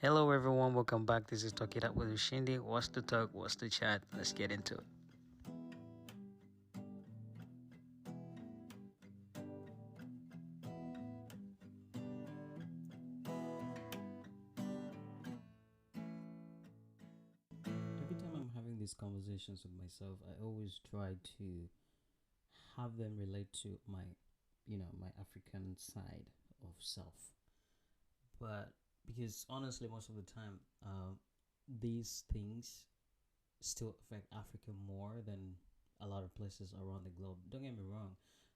Hello everyone, welcome back. This is Talk It Up with Ushindi. What's the talk? What's the chat? Let's get into it. Every time I'm having these conversations with myself, I always try to have them relate to my African side of self. But because honestly, most of the time, these things still affect Africa more than a lot of places around the globe. Don't get me wrong,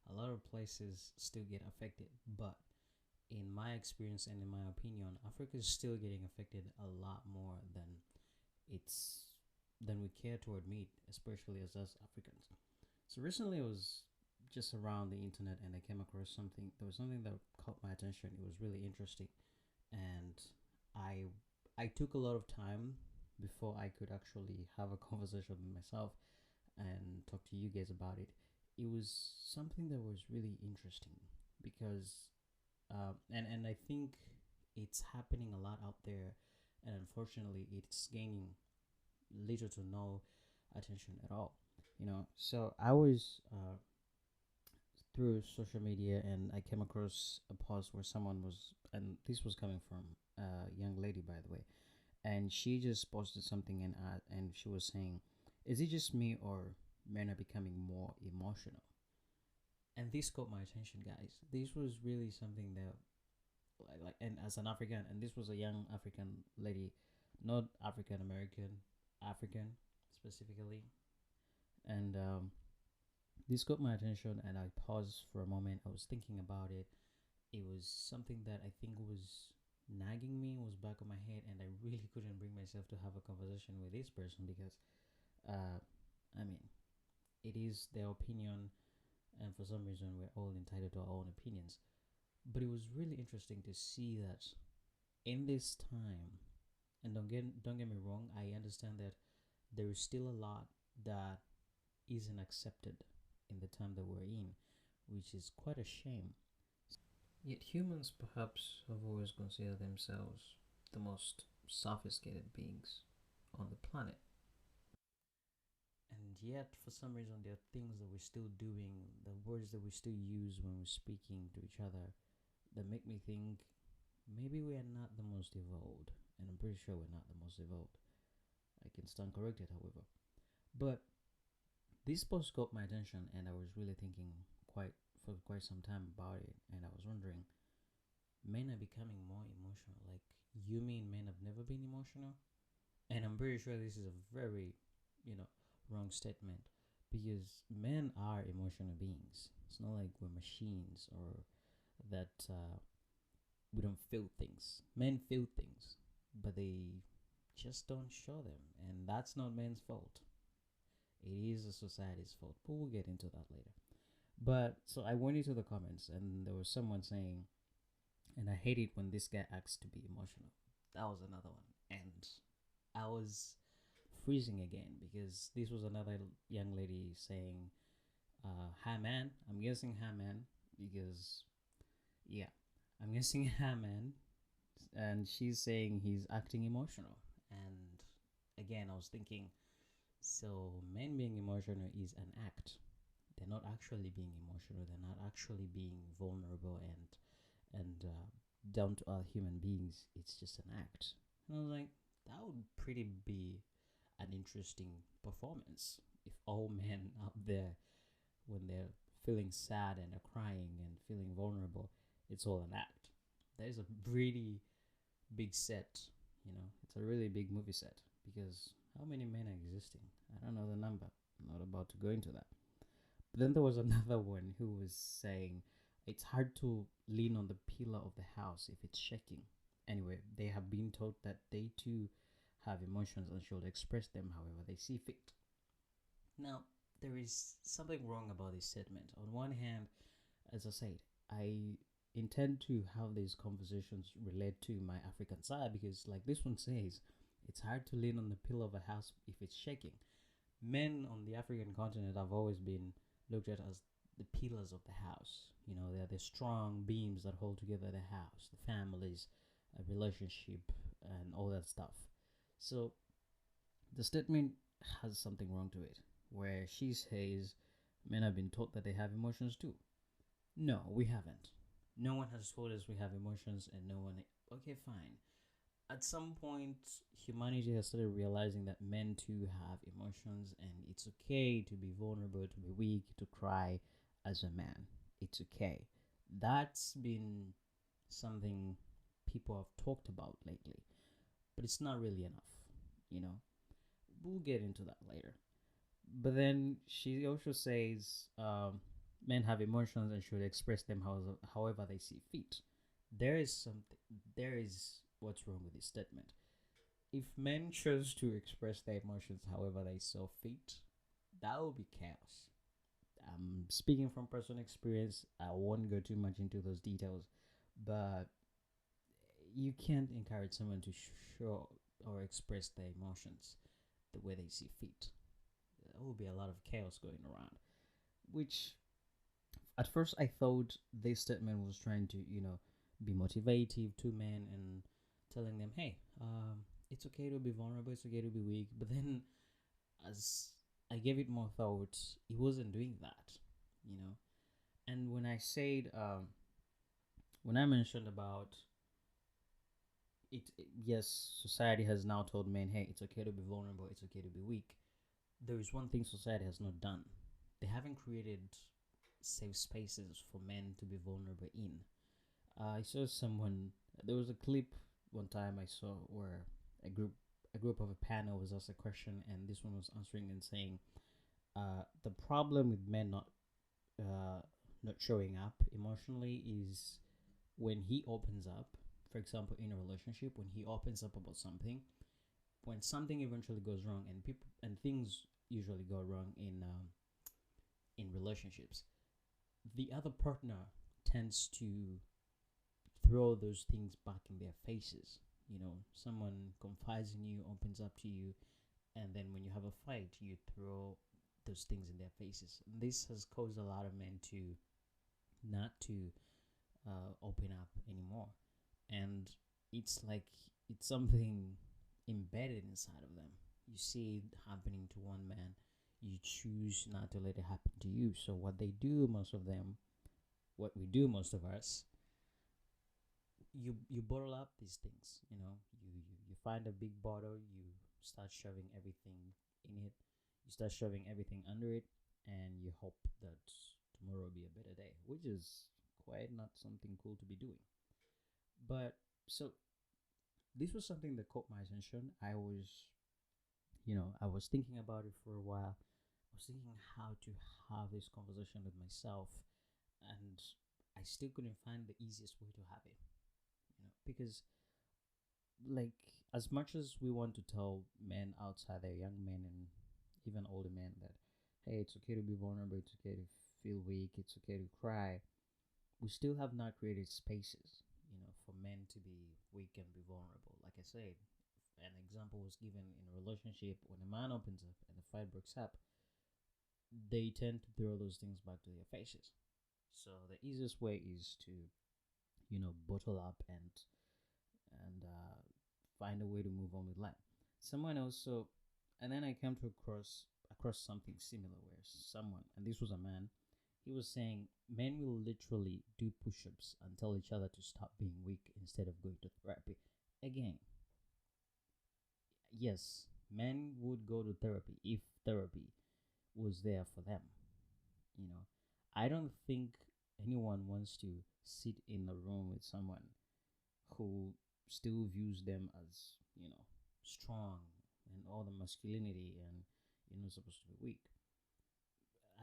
a lot of places still get affected, but in my experience and in my opinion, Africa is still getting affected a lot more it's than we care to admit, especially as us Africans. So recently, I was just around the internet and I came across something. There was something that caught my attention. It was really interesting, and I I took a lot of time before I could actually have a conversation with myself and talk to you guys about it. It was something that was really interesting because and I think it's happening a lot out there, and unfortunately, it's gaining little to no attention at all. So I was through social media and I came across a post where someone was, and this was coming from a young lady, by the way, and she just posted something and she was saying, "Is it just me or men are becoming more emotional?" And this caught my attention, guys. This was really something that and as an African, and this was a young African lady, not African American, African specifically, and this got my attention, and I paused for a moment. I was thinking about it. It was something that I think was nagging me, was back of my head, and I really couldn't bring myself to have a conversation with this person because, uh, I mean, it is their opinion, and for some reason, we're all entitled to our own opinions. But it was really interesting to see that in this time, and don't get me wrong, I understand that there is still a lot that isn't accepted in the time that we're in, which is quite a shame. Yet humans perhaps have always considered themselves the most sophisticated beings on the planet. And yet, for some reason, there are things that we're still doing, the words that we still use when we're speaking to each other, that make me think maybe we are not the most evolved. And I'm pretty sure we're not the most evolved. I can stand corrected, however. But this post caught my attention, and I was really thinking for quite some time about it. And I was wondering, men are becoming more emotional. Like, you mean men have never been emotional? And I'm pretty sure this is a very, you know, wrong statement because men are emotional beings. It's not like we're machines or that we don't feel things. Men feel things, but they just don't show them, and that's not men's fault. It is a society's fault, but we'll get into that later. But so I went into the comments, and there was someone saying, and I hate it when this guy acts to be emotional. That was another one, and I was freezing again because this was another young lady saying, "Hi man." I'm guessing "Hi man" because yeah, I'm guessing "Hi man," and she's saying he's acting emotional. And again, I was thinking, so men being emotional is an act. They're not actually being emotional. They're not actually being vulnerable and down to earth human beings. It's just an act. And I was like, that would pretty be an interesting performance if all men out there, when they're feeling sad and are crying and feeling vulnerable, it's all an act. That is a really big set. It's a really big movie set because how many men are existing? I don't know the number. I'm not about to go into that. But then there was another one who was saying it's hard to lean on the pillar of the house if it's shaking. Anyway, they have been told that they too have emotions and should express them however they see fit. Now, there is something wrong about this statement. On one hand, as I said, I intend to have these conversations relate to my African side because, like this one says, it's hard to lean on the pillar of a house if it's shaking. Men on the African continent have always been looked at as the pillars of the house. They're the strong beams that hold together the house, the families, a relationship, and all that stuff. So the statement has something wrong to it, where she says men have been taught that they have emotions too. No, we haven't. No one has told us we have emotions, and no one. Okay, fine. At some point, humanity has started realizing that men too have emotions, and it's okay to be vulnerable, to be weak, to cry as a man. It's okay. That's been something people have talked about lately, but it's not really enough, you know? We'll get into that later. But then she also says men have emotions and should express them however they see fit. There is something, there is what's wrong with this statement. If men chose to express their emotions however they saw fit, that would be chaos. I'm speaking from personal experience. I won't go too much into those details, but you can't encourage someone to show or express their emotions the way they see fit. There will be a lot of chaos going around. Which, at first, I thought this statement was trying to, be motivative to men and telling them, hey, it's okay to be vulnerable, it's okay to be weak. But then, as I gave it more thought, he wasn't doing that, you know. And when I mentioned about yes, society has now told men, hey, it's okay to be vulnerable, it's okay to be weak. There is one thing society has not done. They haven't created safe spaces for men to be vulnerable in. I saw someone. There was a clip one time I saw where a group a group of a panel was asked a question, and this one was answering and saying, "The problem with men uh, not showing up emotionally is when he opens up. For example, in a relationship, when he opens up about something, when something eventually goes wrong, and people and things usually go wrong in relationships, the other partner tends to throw those things back in their faces. Someone confides in you, opens up to you, and then when you have a fight, you throw those things in their faces. And this has caused a lot of men to not to open up anymore, and it's like it's something embedded inside of them. You see it happening to one man, you choose not to let it happen to you. So what they do, most of them, what we do, most of us, you bottle up these things. You find a big bottle, you start shoving everything in it, you start shoving everything under it, and you hope that tomorrow will be a better day, which is quite not something cool to be doing. But so this was something that caught my attention. I was thinking about it for a while. I was thinking how to have this conversation with myself, and I still couldn't find the easiest way to have it. Because, like, as much as we want to tell men outside there, young men and even older men, that hey, it's okay to be vulnerable, it's okay to feel weak, it's okay to cry, we still have not created spaces, for men to be weak and be vulnerable. Like I said, an example was given in a relationship. When a man opens up and the fight breaks up, they tend to throw those things back to their faces. So the easiest way is to, bottle up and find a way to move on with life. Someone also, and then I came to across something similar where someone, and this was a man, he was saying men will literally do push-ups and tell each other to stop being weak instead of going to therapy. Again, yes, men would go to therapy if therapy was there for them. You know, I don't think anyone wants to sit in a room with someone who still views them as, strong and all the masculinity and supposed to be weak.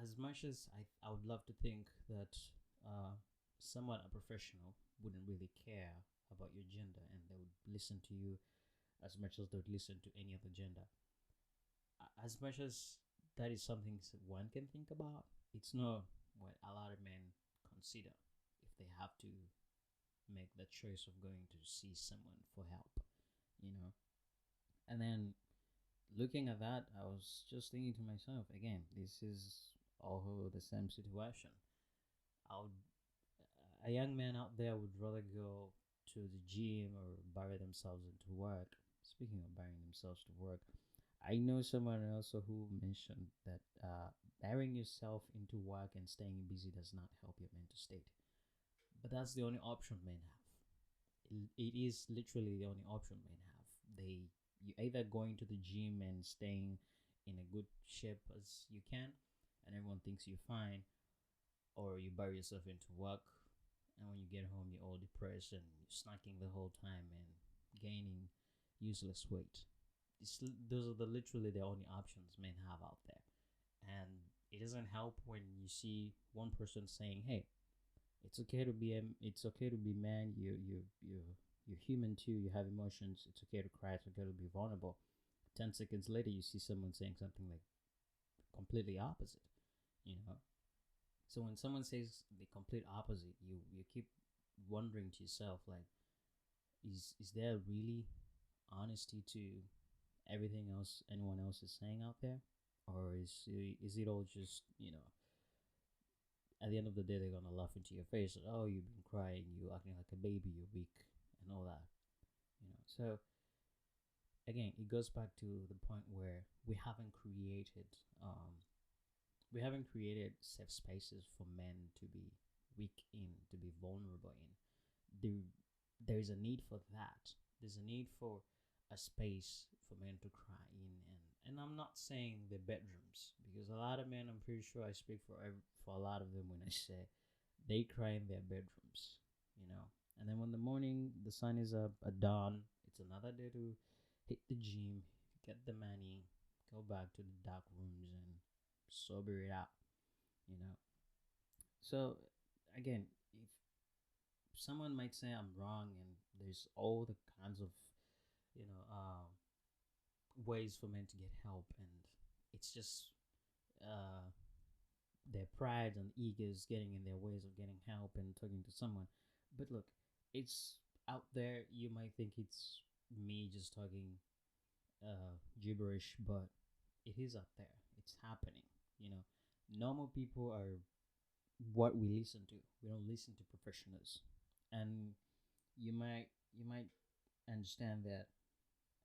As much as I would love to think that uh, someone, a professional, wouldn't really care about your gender and they would listen to you as much as they would listen to any other gender. As much as that is something one can think about, it's not what a lot of men consider if they have to make the choice of going to see someone for help, you know. And then looking at that, I was just thinking to myself, again, this is all the same situation. I would, a young man out there would rather go to the gym or bury themselves into work. Speaking of burying themselves to work, I know someone also who mentioned that burying yourself into work and staying busy does not help your mental state. But that's the only option men have. It is literally the only option men have. You either going to the gym and staying in a good shape as you can, and everyone thinks you're fine, or you bury yourself into work, and when you get home you're all depressed and you're snacking the whole time and gaining useless weight. Those are literally the only options men have out there, and it doesn't help when you see one person saying, "Hey, it's okay to be man. You're human too. You have emotions. It's okay to cry. It's okay to be vulnerable." 10 seconds later, you see someone saying something like completely opposite. You know, so when someone says the complete opposite, you keep wondering to yourself like, is there really honesty to everything else anyone else is saying out there, or is it all just at the end of the day they're gonna laugh into your face and, oh, you've been crying, you acting like a baby, you're weak, and all that. So again, it goes back to the point where um we haven't created safe spaces for men to be weak in, to be vulnerable in. There there is a need for that. There's a need for a space for men to cry in, and I'm not saying the bedrooms, because a lot of men, I'm pretty sure I speak for a lot of them when I say they cry in their bedrooms, and then when the morning the sun is up at dawn, it's another day to hit the gym, get the money, go back to the dark rooms and sober it out, you know. So again, if someone might say I'm wrong, and there's all the kinds of you know ways for men to get help, and it's just uh, their pride and egos getting in their ways of getting help and talking to someone. But look, it's out there. You might think it's me just talking gibberish, but it is out there. It's happening. You know, normal people are what we listen to. We don't listen to professionals, and you might understand that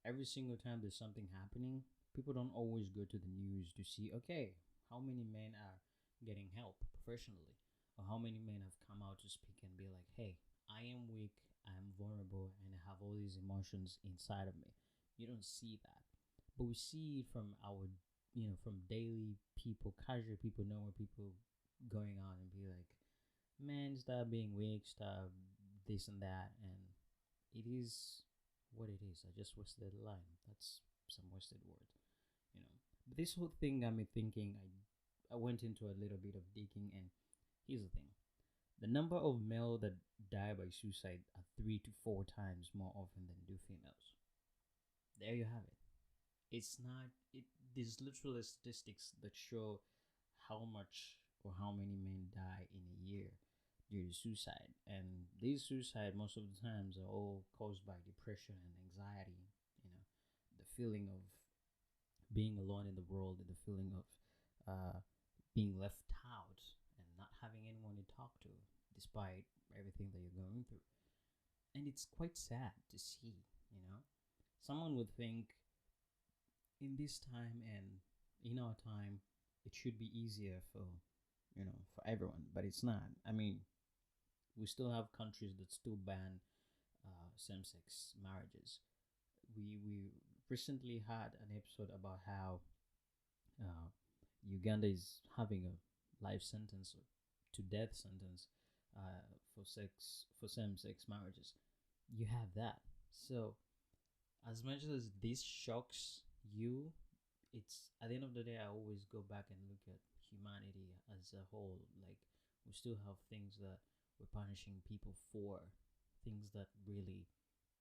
every single time there's something happening, people don't always go to the news to see, okay, how many men are getting help professionally, or how many men have come out to speak and be like, hey, I am weak, I am vulnerable, and I have all these emotions inside of me. You don't see that. But we see it from from daily people, casual people, normal people going on and be like, man, stop being weak, stop this and that. And it is what it is. I just wasted the line. That's some wasted word, you know. But this whole thing got me thinking. I went into a little bit of digging, and here's the thing: the number of male that die by suicide are 3 to 4 times more often than do females. There you have it. It's not it. There's literally statistics that show how much or how many men die in a year due to suicide, and these suicide most of the times are all caused by depression and anxiety. You know, the feeling of being alone in the world, and the feeling of being left out and not having anyone to talk to, despite everything that you're going through. And it's quite sad to see. Someone would think in this time and in our time it should be easier for everyone, but it's not. I mean, we still have countries that still ban same-sex marriages. We recently had an episode about how uh, Uganda is having a life sentence or to death sentence for same-sex marriages. You have that. So as much as this shocks you, it's at the end of the day I always go back and look at humanity as a whole. Like, we still have things that we're punishing people for, things that really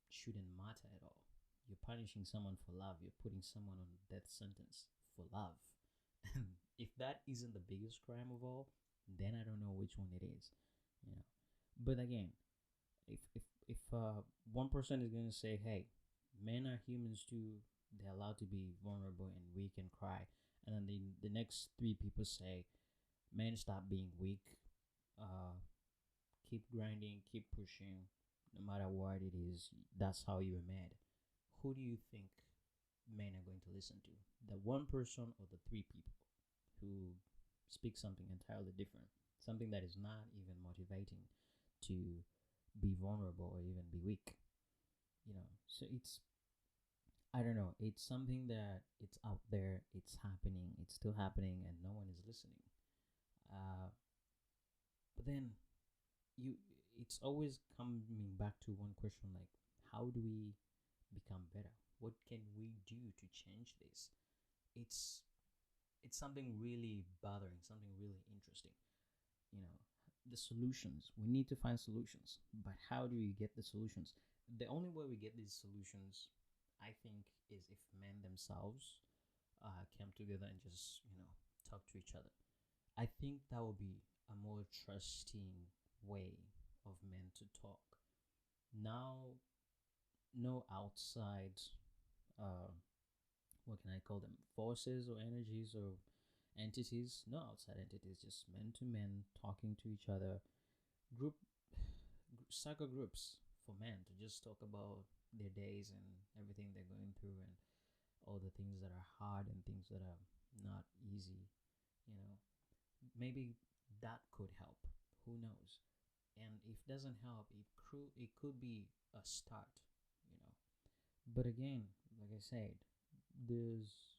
shouldn't matter at all. You're punishing someone for love, you're putting someone on a death sentence for love. If that isn't the biggest crime of all, then I don't know which one it is. you know but again, if one person is going to say, hey, men are humans too, they're allowed to be vulnerable and weak and cry, and then the next three people say, men, stop being weak, uh keep grinding, keep pushing, no matter what it is, that's how you are made. Who do you think men are going to listen to? The one person or the three people who speak something entirely different, something that is not even motivating to be vulnerable or even be weak? So it's, I don't know, it's something that it's out there, it's happening, it's still happening, and no one is listening. Uh, but then you it's always coming back to one question, like, how do we become better? What can we do to change this? It's it's something really bothering, something really interesting. you know the solutions, we need to find solutions, but how do we get the solutions? The only way we get these solutions, I think, is if men themselves come together and just talk to each other. I think that would be a more trusting way of men to talk. Now, no outside, uh, what can I call them? Forces or energies or entities. No outside entities, just men to men talking to each other. Group, circle groups for men to just talk about their days and everything they're going through, and all the things that are hard and things that are not easy. You know, maybe that could help. Who knows? And if it doesn't help, it could be a start. You know, but again, like I said, there's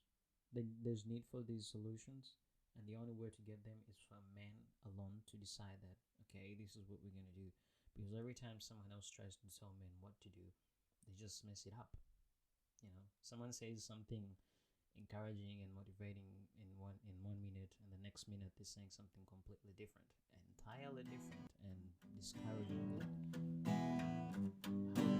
there's need for these solutions, and the only way to get them is for men alone to decide that, okay, this is what we're gonna do. Because every time someone else tries to tell men what to do, they just mess it up. Someone says something encouraging and motivating in one minute, and the next minute they're saying something completely different, entirely different, and discouraging. How